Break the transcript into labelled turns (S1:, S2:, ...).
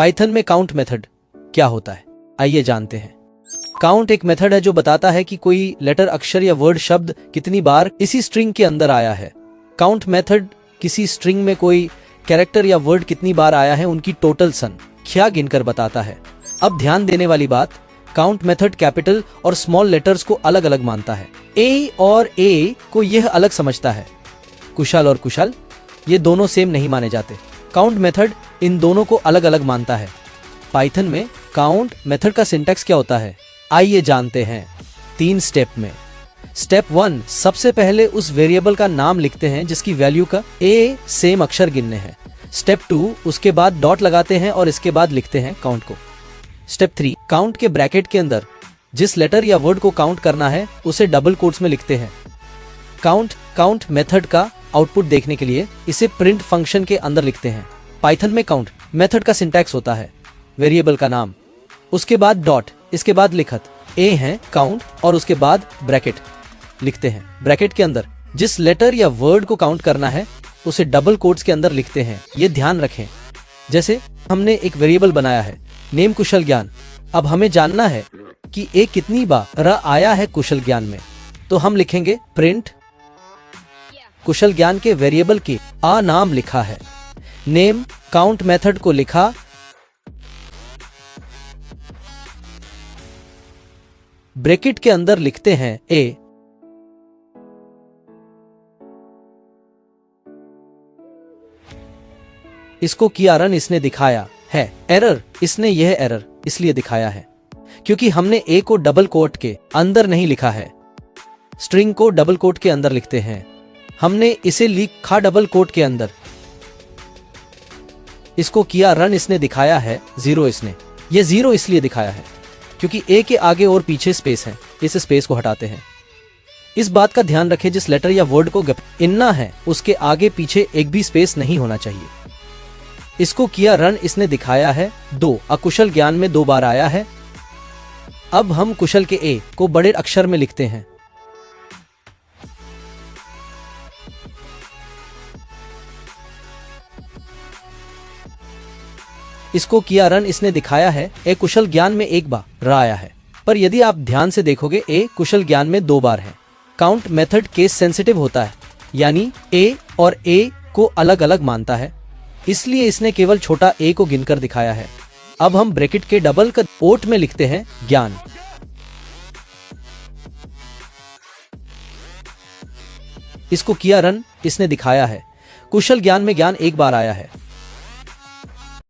S1: Python में count method क्या होता है, आइए जानते हैं। काउंट एक मेथड है जो बताता है कि कोई लेटर, अक्षर या वर्ड, शब्द कितनी बार इसी स्ट्रिंग के अंदर आया है। काउंट मेथड किसी स्ट्रिंग में कोई कैरेक्टर या वर्ड कितनी बार आया है उनकी टोटल संख्या गिनकर बताता है। अब ध्यान देने वाली बात, काउंट मेथड कैपिटल और स्मॉल लेटर्स को अलग अलग मानता है। ए और ए को यह अलग समझता है। कुशल और कुशल ये दोनों सेम नहीं माने जाते। काउंट मेथड इन दोनों को अलग अलग मानता है। पाइथन में काउंट मेथड का सिंटैक्स क्या होता है, आइए जानते हैं 3 स्टेप में। स्टेप 1, सबसे पहले उस वेरिएबल का नाम लिखते हैं जिसकी वैल्यू का ए सेम अक्षर गिनने हैं। स्टेप 2, उसके बाद डॉट लगाते हैं और इसके बाद लिखते हैं काउंट को। स्टेप 3, काउंट के ब्रैकेट के अंदर जिस लेटर या वर्ड को काउंट करना है उसे डबल कोट्स में लिखते हैं। काउंट मेथड का आउटपुट देखने के लिए इसे प्रिंट फंक्शन के अंदर लिखते हैं। पाइथन में काउंट मेथड का सिंटैक्स होता है वेरिएबल का नाम, उसके बाद डॉट, इसके बाद लिखत, ए है काउंट और उसके बाद ब्रैकेट लिखते हैं। ब्रैकेट के अंदर जिस लेटर या वर्ड को काउंट करना है उसे डबल कोट्स के अंदर लिखते हैं। ये ध्यान रखें, जैसे हमने एक वेरिएबल बनाया है नेम कुशल ज्ञान। अब हमें जानना है कि ए कितनी बार आया है कुशल ज्ञान में, तो हम लिखेंगे प्रिंट कुशल ज्ञान के वेरिएबल के आ नाम लिखा है, नेम काउंट मेथड को लिखा, ब्रैकेट के अंदर लिखते हैं ए। इसको किया रन, इसने दिखाया है एरर। इसने यह एरर इसलिए दिखाया है क्योंकि हमने ए को डबल कोट के अंदर नहीं लिखा है। स्ट्रिंग को डबल कोट के अंदर लिखते हैं, हमने इसे लिखा डबल कोट के अंदर। इसको किया रन, इसने दिखाया है 0। इसने ये 0 इसलिए दिखाया है क्योंकि ए के आगे और पीछे स्पेस है, इस स्पेस को हटाते हैं। इस बात का ध्यान रखें, जिस लेटर या वर्ड को गिनना है उसके आगे पीछे एक भी स्पेस नहीं होना चाहिए। इसको किया रन, इसने दिखाया है 2। अकुशल ज्ञान में 2 बार आया है। अब हम कुशल के ए को बड़े अक्षर में लिखते हैं। इसको किया रन, इसने दिखाया है ए कुशल ज्ञान में 1 बार आया है। पर यदि आप ध्यान से देखोगे ए कुशल ज्ञान में 2 बार है। काउंट मेथड केस सेंसिटिव होता है, यानी ए और ए को अलग अलग मानता है, इसलिए इसने केवल छोटा ए को गिनकर दिखाया है। अब हम ब्रैकेट के डबल कोट में लिखते हैं ज्ञान। इसको किया रन, इसने दिखाया है कुशल ज्ञान में ज्ञान 1 बार आया है।